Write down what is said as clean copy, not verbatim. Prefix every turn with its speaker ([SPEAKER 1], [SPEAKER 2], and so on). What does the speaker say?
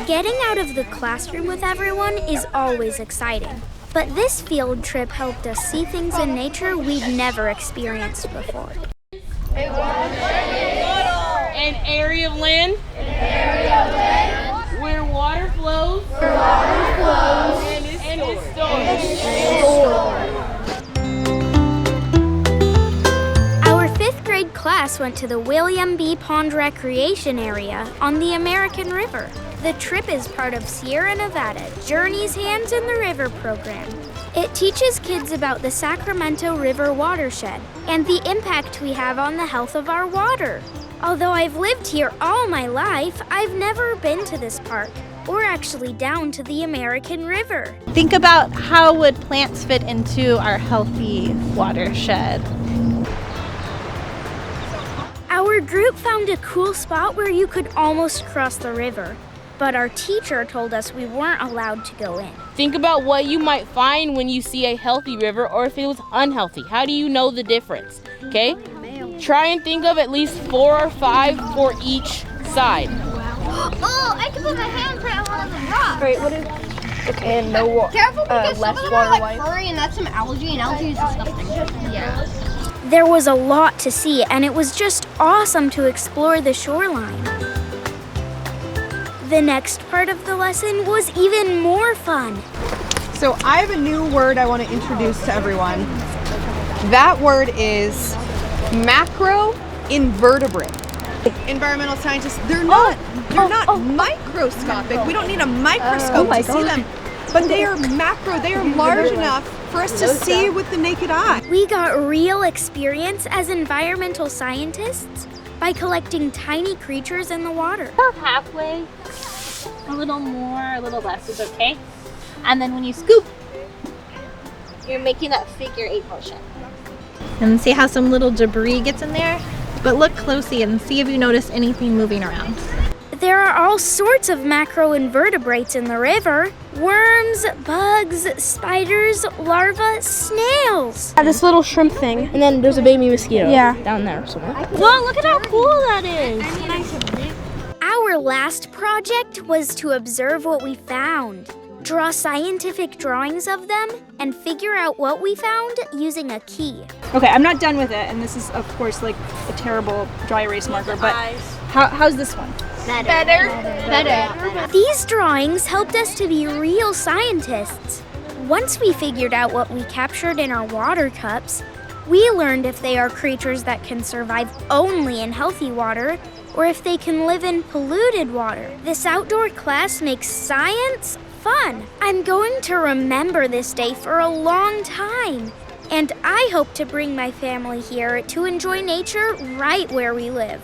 [SPEAKER 1] Getting out of the classroom with everyone is always exciting. But this field trip helped us see things in nature we'd never experienced before.
[SPEAKER 2] An area of land. Where water flows. And is stored.
[SPEAKER 1] Our 5th grade class went to the William B. Pond Recreation Area on the American River. The trip is part of Sierra Nevada Journey's Hands in the River program. It teaches kids about the Sacramento River Watershed and the impact we have on the health of our water. Although I've lived here all my life, I've never been to this park or actually down to the American River.
[SPEAKER 3] Think about how would plants fit into our healthy watershed.
[SPEAKER 1] Our group found a cool spot where you could almost cross the river, but our teacher told us we weren't allowed to go in.
[SPEAKER 2] Think about what you might find when you see a healthy river or if it was unhealthy. How do you know the difference? Okay? Try and think of at least 4 or 5 for each side.
[SPEAKER 4] Oh, I can put my handprint on one of the rocks.
[SPEAKER 5] Right, what is... Okay, and no water.
[SPEAKER 4] Careful because
[SPEAKER 5] less
[SPEAKER 4] some of them
[SPEAKER 5] water
[SPEAKER 4] are like
[SPEAKER 5] white.
[SPEAKER 4] furry and that's some algae, and algae is disgusting. Yeah.
[SPEAKER 1] There was a lot to see, and it was just awesome to explore the shoreline. The next part of the lesson was even more fun.
[SPEAKER 6] So I have a new word I want to introduce to everyone. That word is macroinvertebrate. Environmental scientists, they're not microscopic. We don't need a microscope to see them. But they are macro, they are large enough for us to see with the naked eye.
[SPEAKER 1] We got real experience as environmental scientists by collecting tiny creatures in the water.
[SPEAKER 3] About halfway, a little more, a little less is okay. And then when you scoop, you're making that figure 8 motion. And see how some little debris gets in there? But look closely and see if you notice anything moving around.
[SPEAKER 1] There are all sorts of macroinvertebrates in the river. Worms, bugs, spiders, larvae, snails.
[SPEAKER 5] This little shrimp thing, and then there's a baby mosquito.
[SPEAKER 6] Yeah.
[SPEAKER 5] Down there somewhere.
[SPEAKER 3] Whoa, look at how cool that is.
[SPEAKER 1] Our last project was to observe what we found, draw scientific drawings of them, and figure out what we found using a key.
[SPEAKER 5] Okay, I'm not done with it, and this is, of course, like a terrible dry erase marker, but how's this one?
[SPEAKER 4] Better.
[SPEAKER 1] These drawings helped us to be real scientists. Once we figured out what we captured in our water cups, we learned if they are creatures that can survive only in healthy water or if they can live in polluted water. This outdoor class makes science fun. I'm going to remember this day for a long time, and I hope to bring my family here to enjoy nature right where we live.